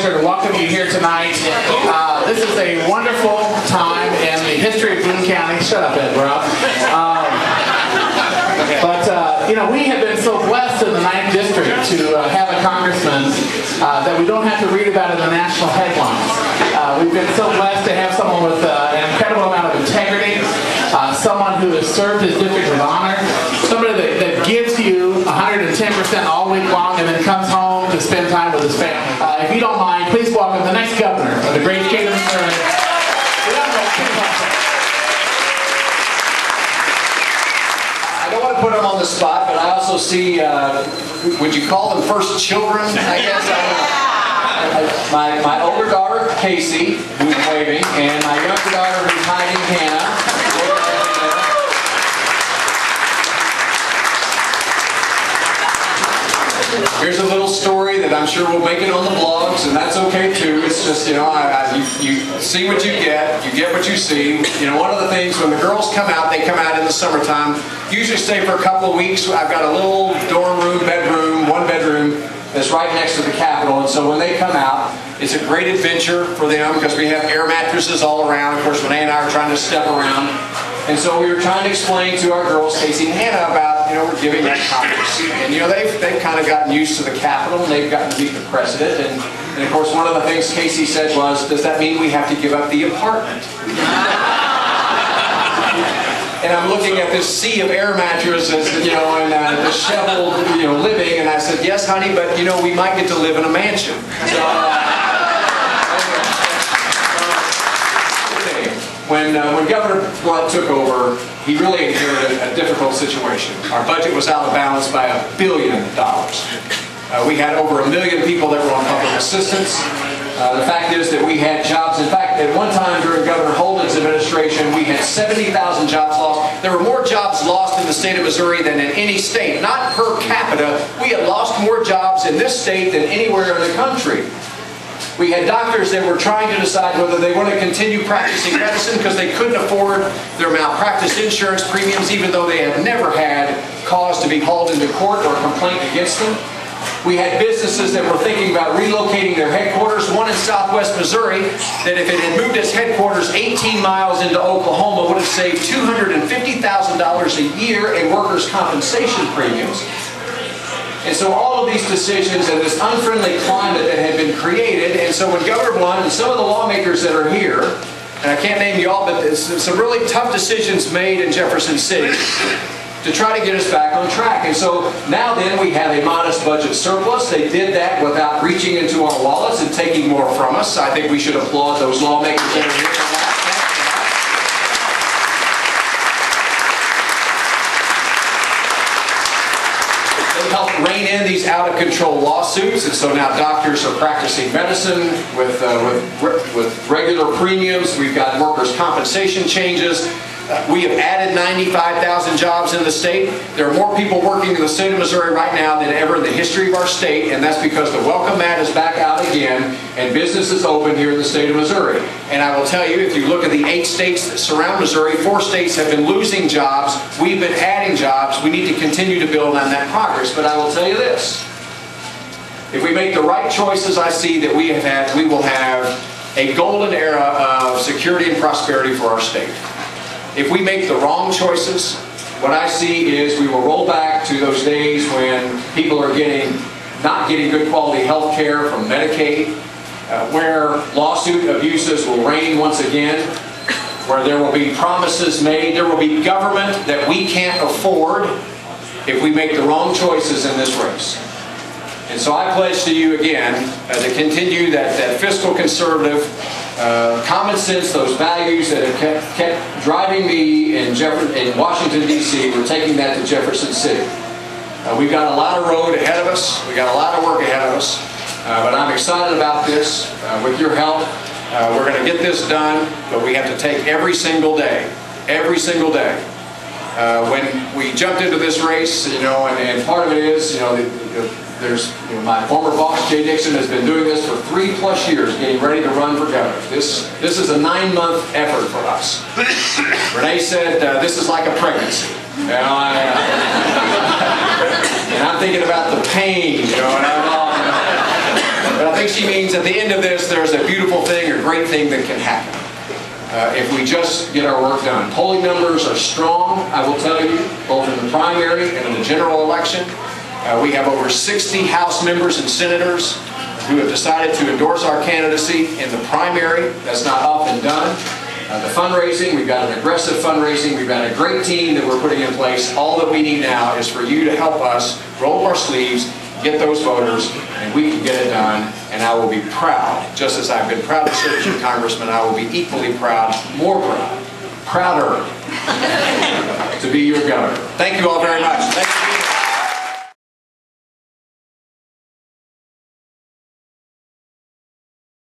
pleasure to welcome you here tonight. This is a wonderful time in the history of Boone County. Shut up, Ed Rob. You know, we have been so blessed in the 9th District to have a congressman that we don't have to read about in the national headlines. We've been so blessed to have someone with an incredible amount of integrity, someone who has served his district with honor, somebody that gives you 110% all week long and then comes home to spend time with his family. If you don't mind, please welcome the next governor of the great state of Missouri. I don't want to put him on the spot, but I also see, would you call them first children, I guess? My older daughter, Casey, who's waving, and my younger daughter, who's hiding, Hannah. Here's a little story that I'm sure will make it on the blogs, and that's okay too. It's just, you know, you see what you get what you see. You know, one of the things when the girls come out, they come out in the summertime, usually stay for a couple of weeks. I've got a little dorm room, bedroom, one bedroom that's right next to the Capitol, and so when they come out, it's a great adventure for them because we have air mattresses all around. Of course, Renee and I are trying to step around. And so we were trying to explain to our girls, Casey and Hannah, about, you know, we're giving that Congress. And, you know, they've kind of gotten used to the Capitol, and they've gotten to meet the President. And of course, one of the things Casey said was, does that mean we have to give up the apartment? And I'm looking at this sea of air mattresses, you know, and disheveled, you know, living. And I said, yes, honey, but, you know, we might get to live in a mansion. So, When Governor Blunt took over, he really inherited a difficult situation. Our budget was out of balance by $1 billion. We had over 1 million people that were on public assistance. The fact is that we had jobs. In fact, at one time during Governor Holden's administration, we had 70,000 jobs lost. There were more jobs lost in the state of Missouri than in any state. Not per capita. We had lost more jobs in this state than anywhere in the country. We had doctors that were trying to decide whether they want to continue practicing medicine because they couldn't afford their malpractice insurance premiums, even though they had never had cause to be hauled into court or a complaint against them. We had businesses that were thinking about relocating their headquarters. One in southwest Missouri that if it had moved its headquarters 18 miles into Oklahoma would have saved $250,000 a year in workers' compensation premiums. And so all of these decisions and this unfriendly climate that had been created, and so when Governor Blunt and some of the lawmakers that are here, and I can't name you all, but there's some really tough decisions made in Jefferson City to try to get us back on track. And so now then we have a modest budget surplus. They did that without reaching into our wallets and taking more from us. I think we should applaud those lawmakers that are here for that. Helped rein in these out-of-control lawsuits, and so now doctors are practicing medicine with regular premiums. We've got workers' compensation changes. We have added 95,000 jobs in the state. There are more people working in the state of Missouri right now than ever in the history of our state, and that's because the welcome mat is back out again, and business is open here in the state of Missouri. And I will tell you, if you look at the 8 states that surround Missouri, 4 states have been losing jobs. We've been adding jobs. We need to continue to build on that progress. But I will tell you this. If we make the right choices I see that we have had, we will have a golden era of security and prosperity for our state. If we make the wrong choices, what I see is we will roll back to those days when people are not getting good quality health care from Medicaid, where lawsuit abuses will reign once again, where there will be promises made, there will be government that we can't afford if we make the wrong choices in this race. And so I pledge to you again to continue that fiscal conservative, common sense, those values that have kept driving me in Washington, D.C. We're taking that to Jefferson City. We've got a lot of road ahead of us. We've got a lot of work ahead of us. But I'm excited about this. With your help, we're going to get this done, but we have to take every single day. Every single day. When we jumped into this race, you know, and part of it is, you know, my former boss, Jay Dixon, has been doing this for 3+ years, getting ready to run for governor. This is a 9-month effort for us. Renee said this is like a pregnancy. You know, and I'm thinking about the pain, you know, but I think think she means at the end of this, there's a beautiful thing or great thing that can happen if we just get our work done. Polling numbers are strong, I will tell you, both in the primary and in the general election. We have over 60 House members and senators who have decided to endorse our candidacy in the primary. That's not often done. The fundraising, we've got an aggressive fundraising. We've got a great team that we're putting in place. All that we need now is for you to help us roll up our sleeves, get those voters, and we can get it done. And I will be proud, just as I've been proud to serve as your congressman, I will be equally proud, more proud, prouder to be your governor. Thank you all very much.